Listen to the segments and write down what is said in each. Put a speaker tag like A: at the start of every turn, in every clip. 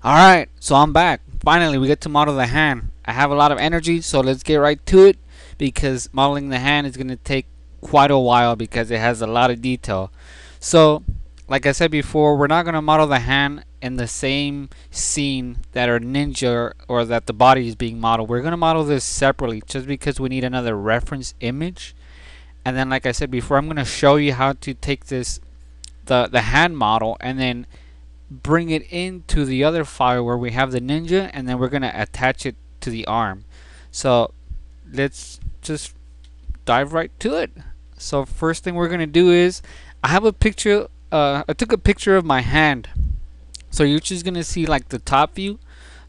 A: Alright, so I'm back. Finally, we get to model the hand. I have a lot of energy, so let's get right to it because modeling the hand is going to take quite a while because it has a lot of detail. So, like I said before, we're not going to model the hand in the same scene that our ninja or that the body is being modeled. We're going to model this separately just because we need another reference image. And then, like I said before, I'm going to show you how to take the hand model and then bring it into the other file where we have the ninja, and then we're gonna attach it to the arm. So let's just dive right to it. So first thing we're gonna do is I have a picture. I took a picture of my hand. So you're just gonna see like the top view.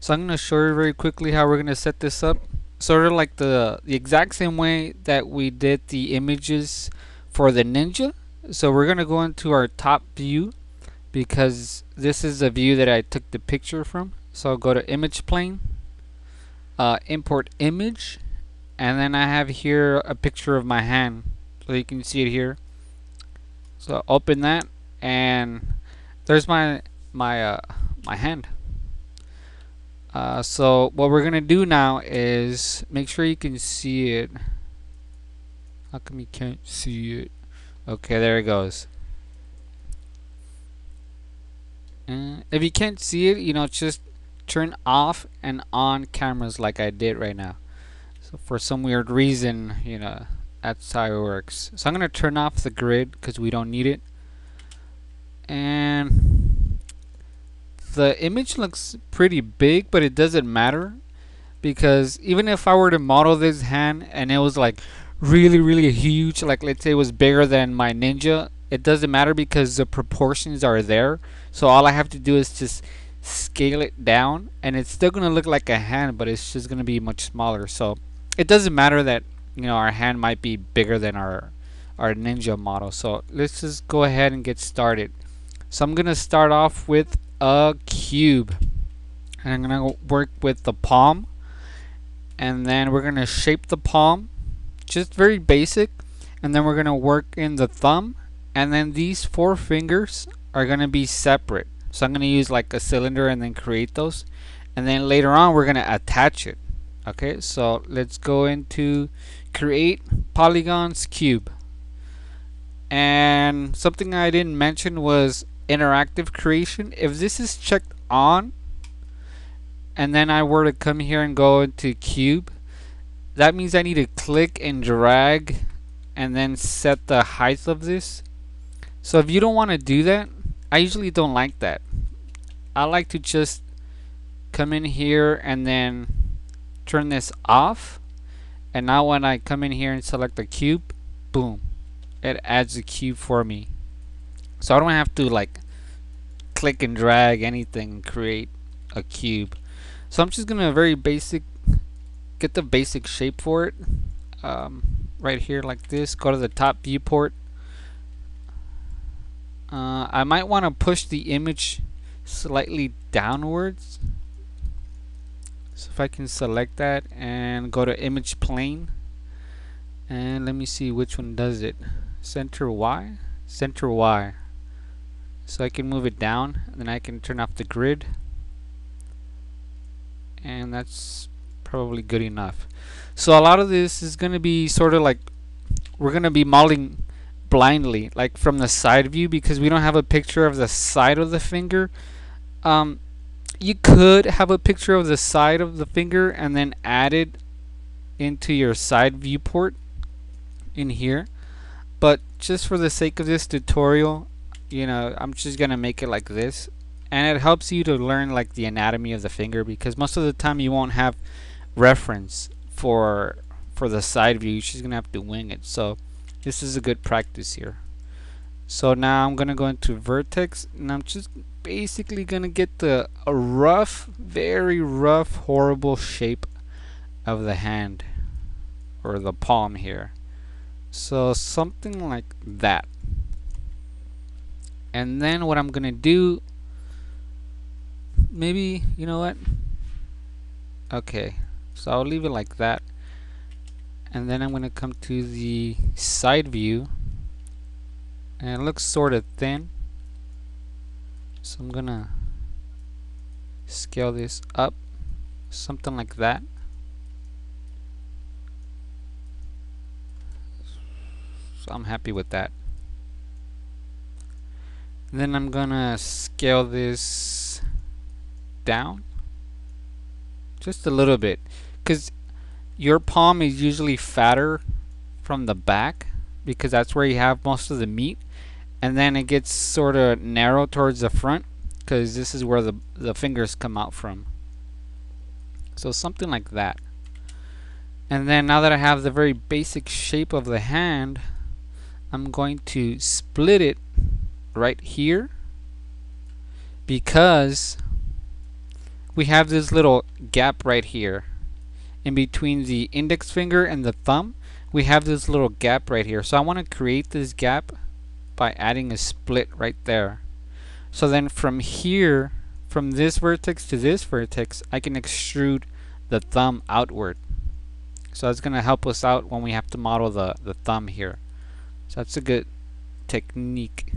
A: So I'm gonna show you very quickly how we're gonna set this up. Sort of like the exact same way that we did the images for the ninja. So we're gonna go into our top view because this is the view that I took the picture from. So I'll go to image plane, import image, and then I have here a picture of my hand, so you can see it here. So open that, and there's my hand. So what we're gonna do now is make sure you can see it. How come you can't see it? Okay, there it goes. If you can't see it, just turn off and on cameras like I did right now. So for some weird reason, that's how it works. So I'm gonna turn off the grid because we don't need it. And the image looks pretty big, but it doesn't matter because even if I were to model this hand and it was like really huge, like let's say it was bigger than my ninja, it doesn't matter because the proportions are there. So all I have to do is just scale it down and it's still gonna look like a hand, but it's just gonna be much smaller. So it doesn't matter that our hand might be bigger than our ninja model. So let's just go ahead and get started. So I'm gonna start off with a cube, and I'm gonna work with the palm, and then we're gonna shape the palm just very basic, and then we're gonna work in the thumb, and then these four fingers are gonna be separate. So I'm gonna use like a cylinder and then create those, and then later on we're gonna attach it. Okay, so let's go into create polygons cube. And something I didn't mention was interactive creation. If this is checked on and then I were to come here and go into cube, that means I need to click and drag and then set the height of this. So if you don't want to do that, I usually don't like that. I like to just come in here and then turn this off, and now when I come in here and select the cube, boom, it adds the cube for me. So I don't have to like click and drag anything and create a cube. So I'm just gonna get the basic shape for it. Right here like this, go to the top viewport. I might want to push the image slightly downwards. So if I can select that and go to image plane, and let me see which one does it. Center Y? Center Y. So I can move it down, and then I can turn off the grid, and that's probably good enough. So a lot of this is going to be sort of like we're going to be modeling blindly, like from the side view, because we don't have a picture of the side of the finger. You could have a picture of the side of the finger and then add it into your side viewport in here, but just for the sake of this tutorial, I'm just gonna make it like this, and it helps you to learn like the anatomy of the finger, because most of the time you won't have reference for the side view. You're just gonna have to wing it. So this is a good practice here. So now I'm gonna go into vertex, and I'm just basically gonna get a rough, very rough, horrible shape of the hand or the palm here. So something like that. And then what I'm gonna do, maybe, you know what? Okay, so I'll leave it like that. And then I'm gonna come to the side view, and it looks sort of thin. So I'm gonna scale this up, something like that. So I'm happy with that. Then I'm gonna scale this down just a little bit, because your palm is usually fatter from the back because that's where you have most of the meat, and then it gets sort of narrow towards the front because this is where the fingers come out from. So something like that. And then now that I have the very basic shape of the hand, I'm going to split it right here, because we have this little gap right here in between the index finger and the thumb. We have this little gap right here, so I want to create this gap by adding a split right there. So then from here, from this vertex to this vertex, I can extrude the thumb outward. So that's going to help us out when we have to model the thumb here. So that's a good technique.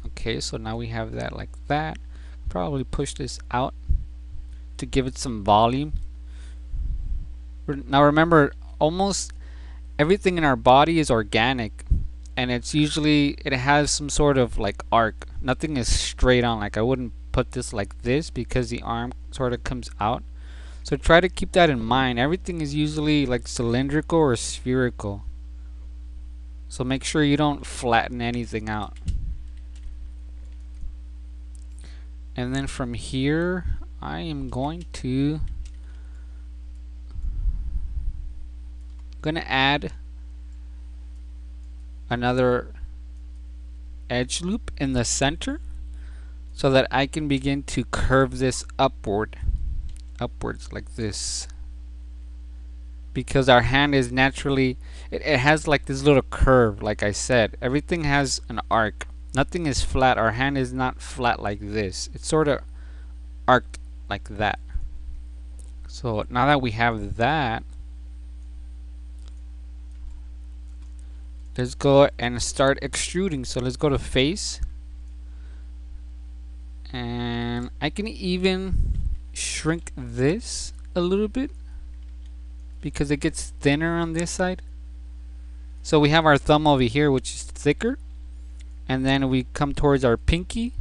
A: Okay, so now we have that like that. Probably push this out to give it some volume. Now remember, almost everything in our body is organic, and it's usually, it has some sort of like arc. Nothing is straight on. Like I wouldn't put this like this because the arm sort of comes out. So try to keep that in mind. Everything is usually like cylindrical or spherical. So make sure you don't flatten anything out. And then from here, I am going to add another edge loop in the center so that I can begin to curve this upwards like this, because our hand is naturally, it has like this little curve. Like I said, everything has an arc. Nothing is flat. Our hand is not flat like this. It's sort of arced like that. So now that we have that, let's go and start extruding. So let's go to face, and I can even shrink this a little bit because it gets thinner on this side. So we have our thumb over here, which is thicker, and then we come towards our pinky.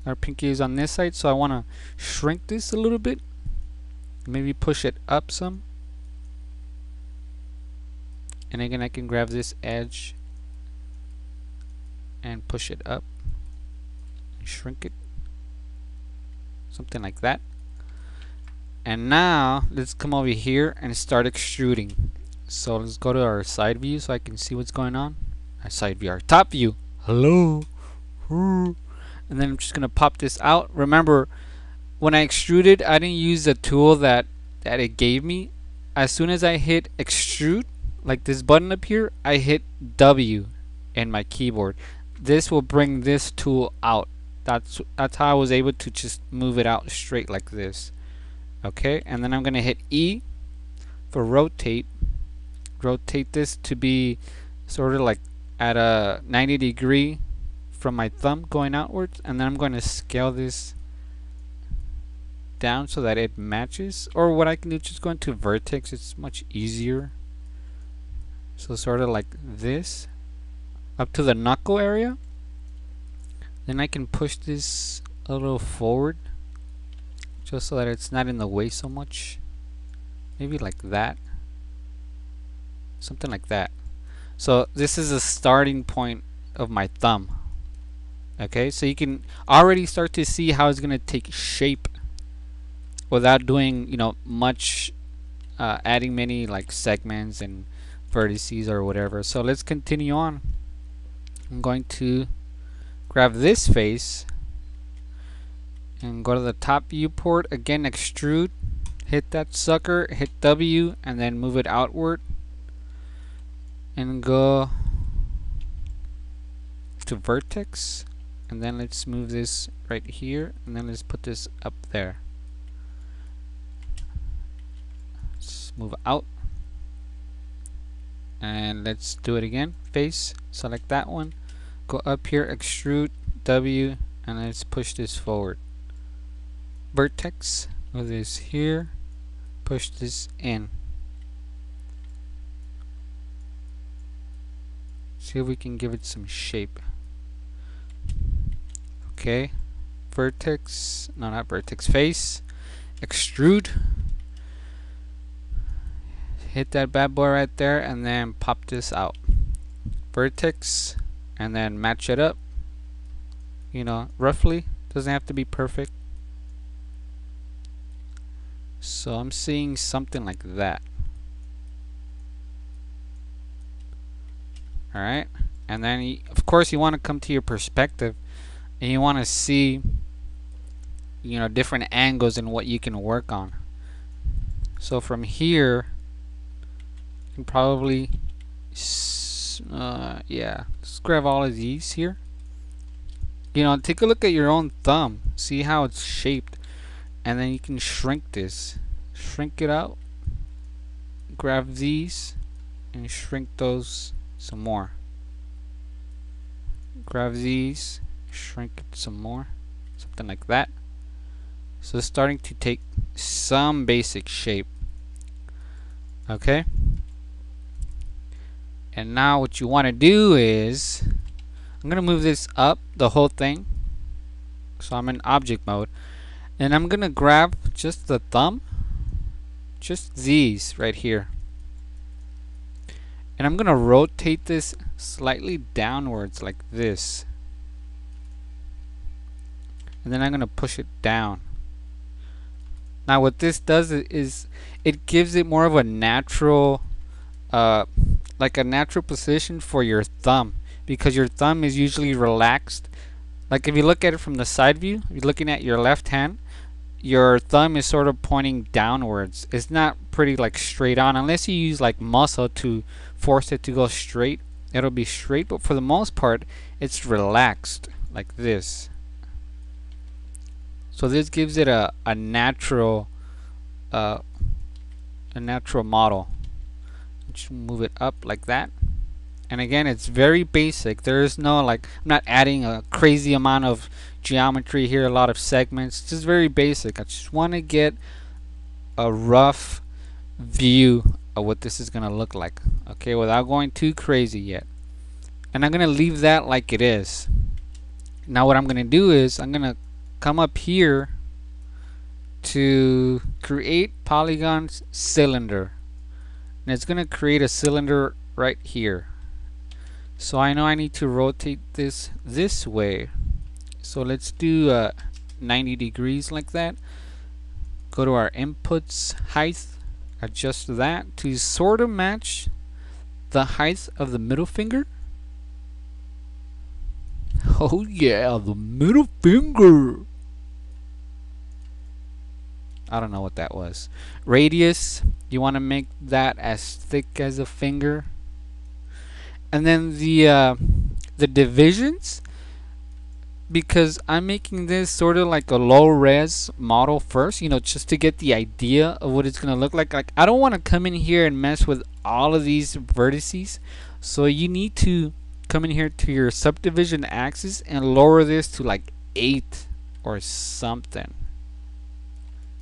A: Our pinky is on this side, so I want to shrink this a little bit, maybe push it up some. And again, I can grab this edge and push it up and shrink it, something like that. And now let's come over here and start extruding. So let's go to our side view so I can see what's going on. Our side view, our top view. Hello. And then I'm just gonna pop this out. Remember, when I extruded, I didn't use the tool that it gave me. As soon as I hit extrude, like this button up here, I hit W in my keyboard. This will bring this tool out. That's how I was able to just move it out straight like this. Okay, and then I'm gonna hit E for rotate. Rotate this to be sort of like at a 90 degree from my thumb going outwards, and then I'm going to scale this down so that it matches. Or what I can do, just go into vertex, it's much easier. So sort of like this up to the knuckle area. Then I can push this a little forward just so that it's not in the way so much. Maybe like that, something like that. So this is a starting point of my thumb. Okay, so you can already start to see how it's gonna take shape without doing, much adding many like segments and vertices or whatever. So let's continue on. I'm going to grab this face and go to the top viewport again, extrude, hit that sucker, hit W, and then move it outward and go to vertex, and then let's move this right here, and then let's put this up there. Let's move out, and let's do it again. Face, select that one, go up here, extrude, W, and let's push this forward. vertex. Move this here. Push this in. See if we can give it some shape. Okay. Vertex. No, not vertex. Face. Extrude. Hit that bad boy right there and then pop this out. Vertex. And then match it up. You know, roughly. Doesn't have to be perfect. So I'm seeing something like that. Alright. And then, of course, you want to come to your perspective. And you want to see, you know, different angles and what you can work on. So from here, you can probably, yeah, let's grab all of these here. You know, take a look at your own thumb. See how it's shaped. And then you can shrink this. Shrink it out. Grab these and shrink those some more. Grab these, shrink it some more. Something like that. So it's starting to take some basic shape. Okay? And now what you want to do is, I'm going to move this up, the whole thing. So I'm in object mode. And I'm going to grab just the thumb. Just these right here. And I'm going to rotate this slightly downwards like this. And then I'm going to push it down. Now what this does is it gives it more of a natural, like a natural position for your thumb. Because your thumb is usually relaxed. Like if you look at it from the side view, you're looking at your left hand, your thumb is sort of pointing downwards. It's not pretty like straight on unless you use like muscle to force it to go straight. It'll be straight, but for the most part it's relaxed like this. So this gives it a natural model. Just move it up like that. And again, it's very basic. There is no like, I'm not adding a crazy amount of geometry here, a lot of segments. It's just very basic. I just want to get a rough view of what this is going to look like. Okay, without going too crazy yet. And I'm going to leave that like it is. Now what I'm going to do is I'm going to come up here to create polygons cylinder. And it's going to create a cylinder right here. So I know I need to rotate this way. So let's do 90 degrees like that. Go to our inputs height, adjust that to sort of match the height of the middle finger. Oh yeah, the middle finger. I don't know what that was. Radius, you want to make that as thick as a finger. And then the divisions, because I'm making this sort of like a low res model first, you know, just to get the idea of what it's gonna look like. Like I don't want to come in here and mess with all of these vertices, so you need to come in here to your subdivision axis and lower this to like 8 or something.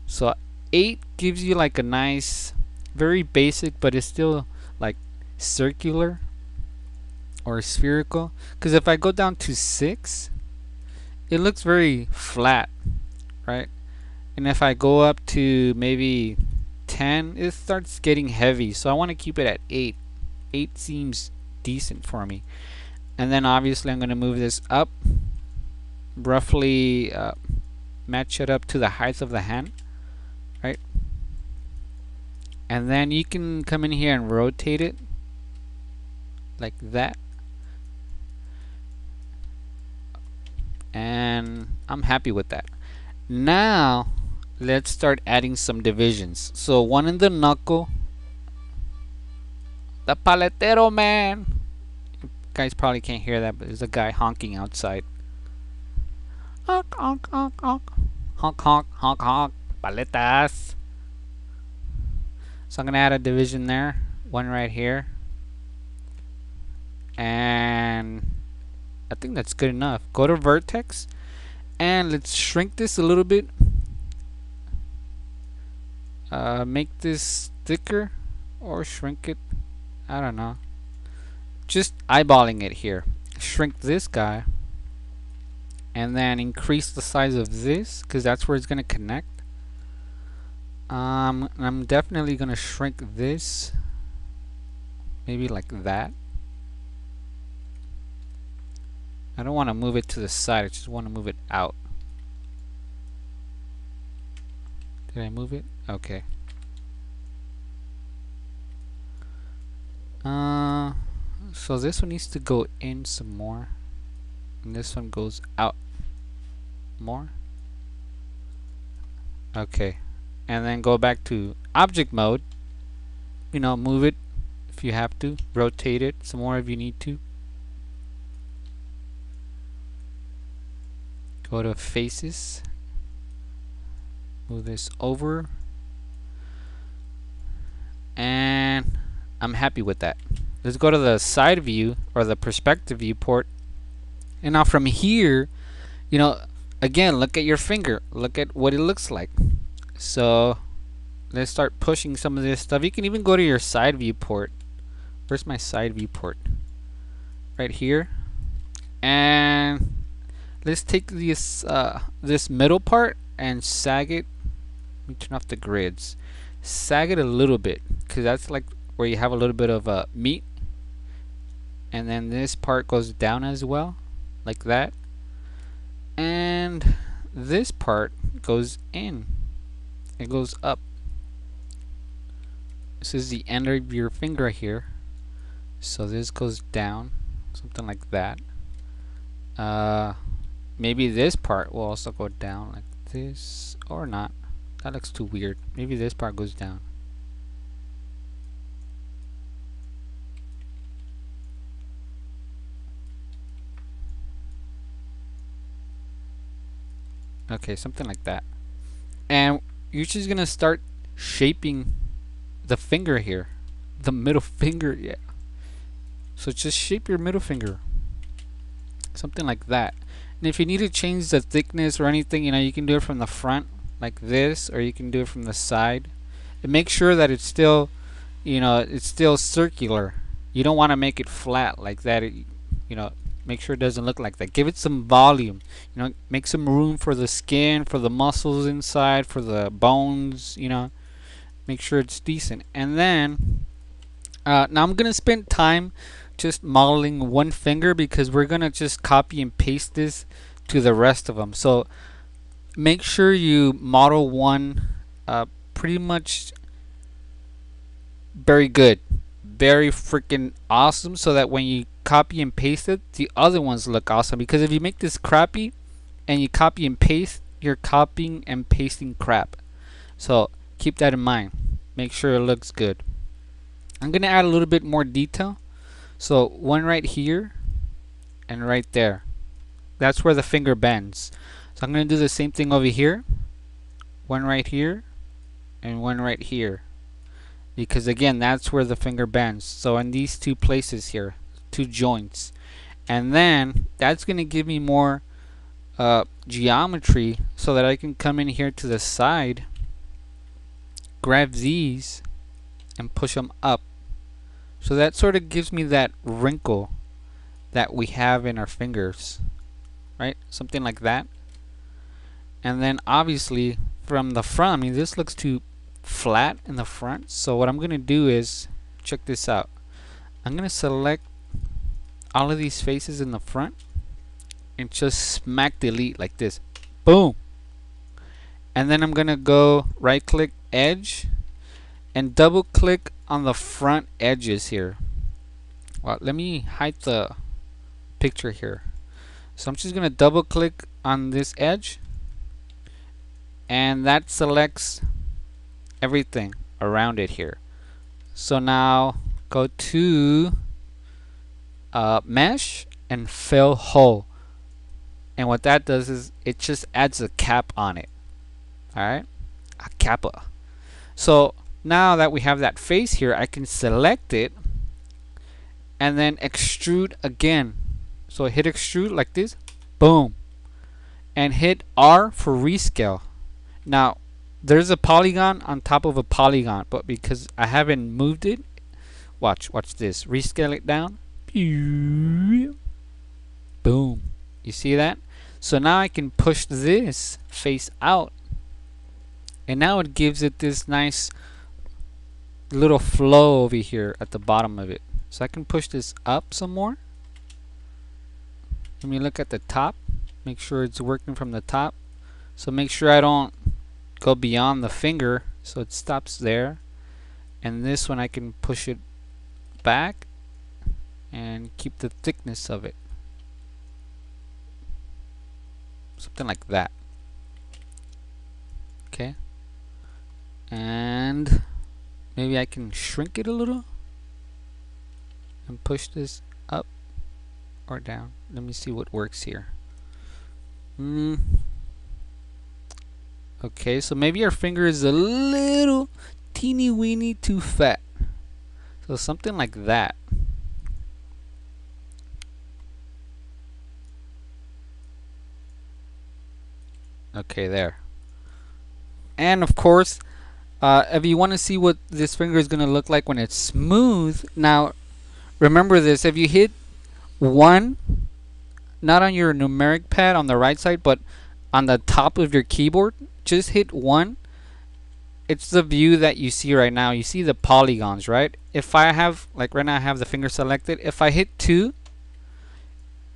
A: So 8 gives you like a nice, very basic, but it's still like circular or spherical. Because if I go down to 6, it looks very flat, right? And if I go up to maybe 10, it starts getting heavy. So I want to keep it at 8. 8 seems decent for me. And then obviously I'm going to move this up, roughly match it up to the height of the hand, right? And then you can come in here and rotate it like that. And I'm happy with that. Now let's start adding some divisions. So one in the knuckle. The paletero man. You guys probably can't hear that, but there's a guy honking outside. Honk, honk, honk, honk. Honk, honk, honk, honk. Paletas. So I'm gonna add a division there. One right here. And I think that's good enough. Go to vertex and let's shrink this a little bit. make this thicker or shrink it. I don't know. Just eyeballing it here. Shrink this guy and then increase the size of this because that's where it's gonna connect. I'm definitely gonna shrink this, maybe like that. I don't want to move it to the side, I just want to move it out. Did I move it? Okay. So this one needs to go in some more, and this one goes out more. Okay, and then go back to object mode. You know, move it if you have to, rotate it some more if you need to. Go to faces, move this over, and I'm happy with that. Let's go to the side view or the perspective viewport, and now from here, you know, again, look at your finger, look at what it looks like. So let's start pushing some of this stuff. You can even go to your side viewport. Where's my side viewport? Right here. And let's take this this middle part and sag it. Let me turn off the grids. Sag it a little bit, because that's like where you have a little bit of meat. And then this part goes down as well, like that. And this part goes in. It goes up. This is the end of your finger here. So this goes down, something like that. Maybe this part will also go down like this, or not. That looks too weird. Maybe this part goes down. Okay, something like that. And you're just gonna start shaping the finger here, the middle finger. Yeah, so just shape your middle finger, something like that. And if you need to change the thickness or anything, you know, you can do it from the front like this, or you can do it from the side, and make sure that it's still, you know, it's still circular. You don't want to make it flat like that. You know, make sure it doesn't look like that. Give it some volume, you know, make some room for the skin, for the muscles inside, for the bones, you know, make sure it's decent. And then now I'm gonna spend time just modeling one finger, because we're gonna just copy and paste this to the rest of them. So make sure you model one pretty much very good, very freaking awesome, so that when you copy and paste it, the other ones look awesome. Because if you make this crappy and you copy and paste, you're copying and pasting crap. So keep that in mind. Make sure it looks good. I'm gonna add a little bit more detail. So one right here and right there. That's where the finger bends. So I'm gonna do the same thing over here. One right here and one right here. Because again, that's where the finger bends. So in these two places here, two joints. And then that's gonna give me more geometry, so that I can come in here to the side, grab these and push them up. So that sort of gives me that wrinkle that we have in our fingers, right? Something like that. And then obviously from the front, I mean, this looks too flat in the front. So what I'm gonna do is, check this out. I'm gonna select all of these faces in the front and just smack delete like this. Boom. And then I'm gonna go right click edge and double click on the front edges here. Well, let me hide the picture here. So I'm just gonna double click on this edge, and that selects everything around it here. So now go to mesh and fill hole, and what that does is it just adds a cap on it. Alright, a kappa. So now that we have that face here, I can select it and then extrude again. So hit extrude like this, boom, and hit R for rescale. Now there's a polygon on top of a polygon, but because I haven't moved it, watch this. Rescale it down. Boom. You see that? So now I can push this face out, and now it gives it this nice little flow over here at the bottom of it. So I can push this up some more. Let me look at the top, make sure it's working from the top. So make sure I don't go beyond the finger, so it stops there. And this one I can push it back and keep the thickness of it. Something like that. Okay. And maybe I can shrink it a little and push this up or down. Let me see what works here. Okay, so maybe our finger is a little teeny weeny too fat. So something like that. Okay, there. And of course, if you want to see what this finger is going to look like when it's smooth, now remember this, if you hit 1, not on your numeric pad on the right side, but on the top of your keyboard, just hit 1. It's the view that you see right now. You see the polygons, right? If I have, like right now I have the finger selected, if I hit 2,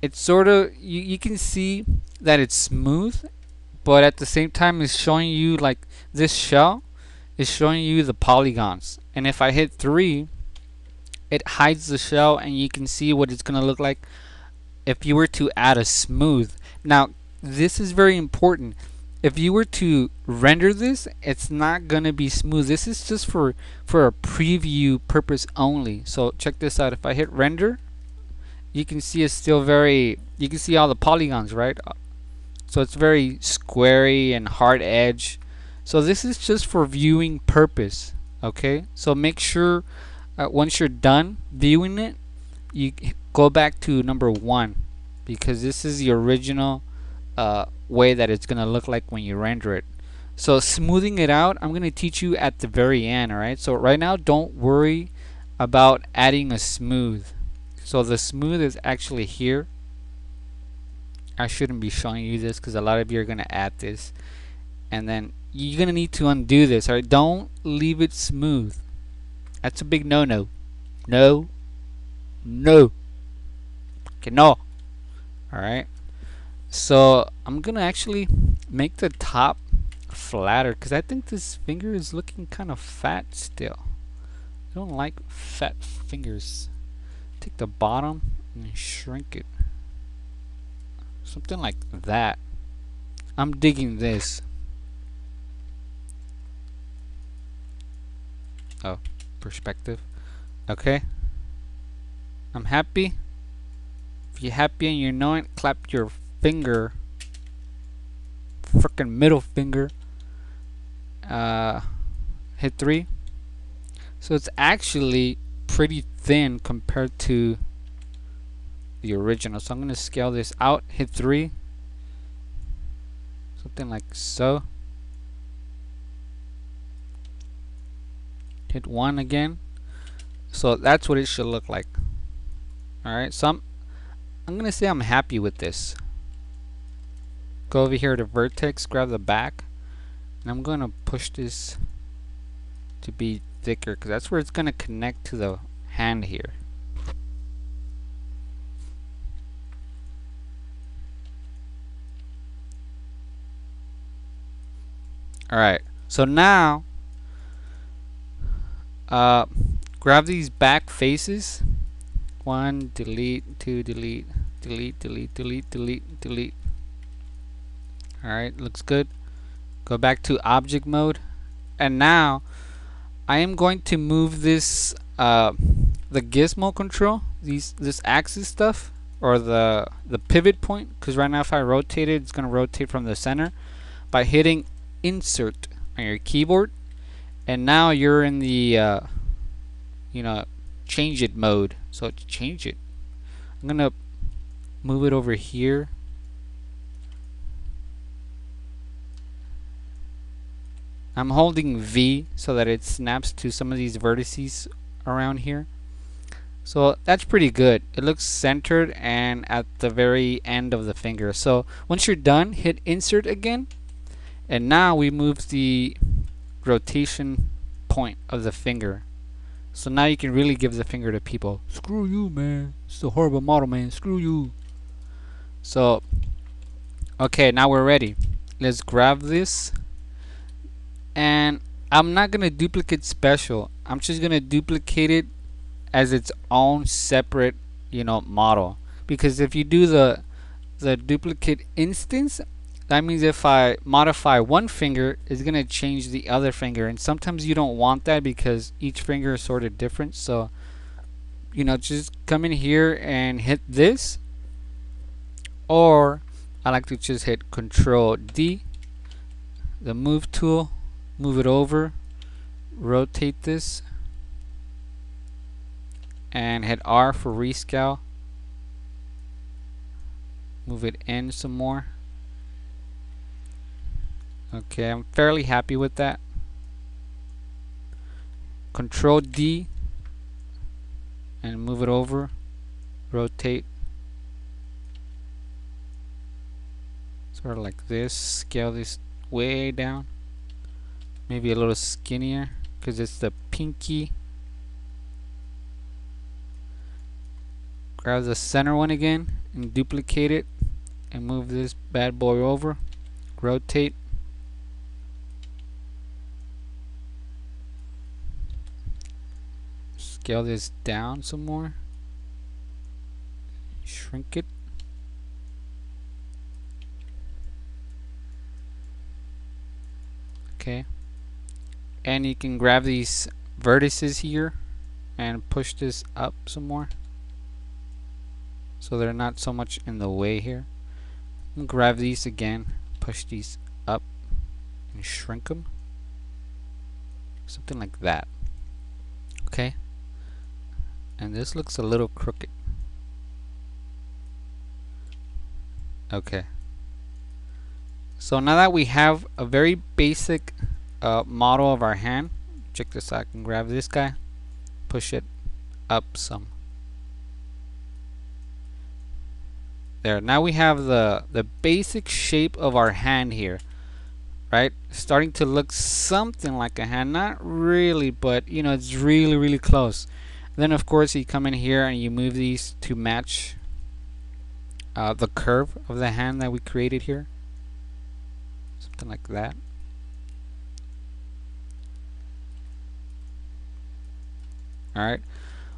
A: it's sort of, you can see that it's smooth, but at the same time it's showing you, like this shell is showing you the polygons. And if I hit 3, it hides the shell, and you can see what it's gonna look like if you were to add a smooth. Now this is very important. If you were to render this, it's not gonna be smooth. This is just for a preview purpose only. So check this out. If I hit render, you can see it's still very, you can see all the polygons, right? So it's very squarey and hard edge. So this is just for viewing purpose. Okay, so make sure once you're done viewing it, you go back to number 1, because this is the original way that it's gonna look like when you render it. So smoothing it out, I'm gonna teach you at the very end. Alright, so right now don't worry about adding a smooth. So the smooth is actually here. I shouldn't be showing you this because a lot of you are gonna add this, and then you're gonna need to undo this. Alright, don't leave it smooth. That's a big no-no. No. Okay, no. Alright, so I'm gonna actually make the top flatter, because I think this finger is looking kind of fat still. I don't like fat fingers. Take the bottom and shrink it. Something like that. I'm digging this. Oh, perspective. Okay. I'm happy. If you're happy and you know it, clap your finger. Frickin' middle finger. Hit 3. So it's actually pretty thin compared to the original. So I'm going to scale this out. Hit 3. Something like so. Hit 1 again. So that's what it should look like. Alright, so I'm gonna say I'm happy with this. Go over here to vertex, grab the back, and I'm gonna push this to be thicker, because that's where it's gonna connect to the hand here. Alright, so now grab these back faces. 1, delete, 2, delete, delete, delete, delete, delete, delete. Alright, looks good. Go back to object mode, and now I am going to move this the gizmo control, this axis stuff, or the pivot point, because right now if I rotate it, it's going to rotate from the center, by hitting insert on your keyboard. And now you're in the you know, change it mode. So to change it, I'm gonna move it over here. I'm holding V so that it snaps to some of these vertices around here. So that's pretty good. It looks centered and at the very end of the finger. So once you're done, hit insert again, and now we move the rotation point of the finger. So now you can really give the finger to people. Screw you, man. It's a horrible model, man. Screw you. So okay, now we're ready. Let's grab this, and I'm not gonna duplicate special. I'm just gonna duplicate it as its own separate, model. Because if you do the duplicate instance, that means if I modify one finger, it's gonna change the other finger, and sometimes you don't want that because each finger is sort of different. So just come in here and hit this, or I like to just hit Control D, the move tool, move it over, rotate this, and hit R for rescale. Move it in some more. Okay, I'm fairly happy with that. Control D and move it over, rotate, sort of like this. Scale this way down, maybe a little skinnier because it's the pinky. Grab the center one again and duplicate it and move this bad boy over, rotate, scale this down some more, shrink it, okay, and you can grab these vertices here and push this up some more so they're not so much in the way here. And grab these again, push these up and shrink them, something like that. Okay, and this looks a little crooked. Okay, so now that we have a very basic model of our hand, check this out. I can grab this guy, push it up some. There, now we have the basic shape of our hand here, right? Starting to look something like a hand, not really, but it's really close. Then of course you come in here and you move these to match the curve of the hand that we created here, something like that. Alright,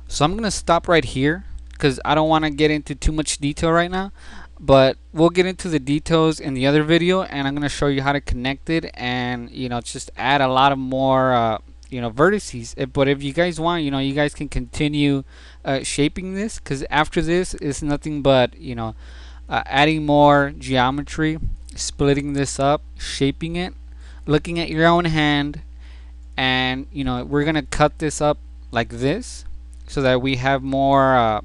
A: so I'm gonna stop right here because I don't want to get into too much detail right now, but we'll get into the details in the other video, and I'm going to show you how to connect it and just add a lot of more vertices. But if you guys want, you guys can continue shaping this, because after this is nothing but adding more geometry, splitting this up, shaping it, looking at your own hand, and we're gonna cut this up like this so that we have more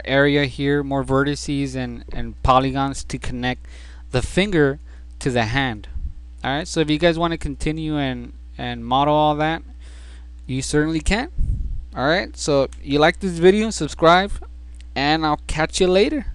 A: area here, more vertices and polygons to connect the finger to the hand. Alright, so if you guys want to continue and model all that, you certainly can. Alright, so you like this video, subscribe, and I'll catch you later.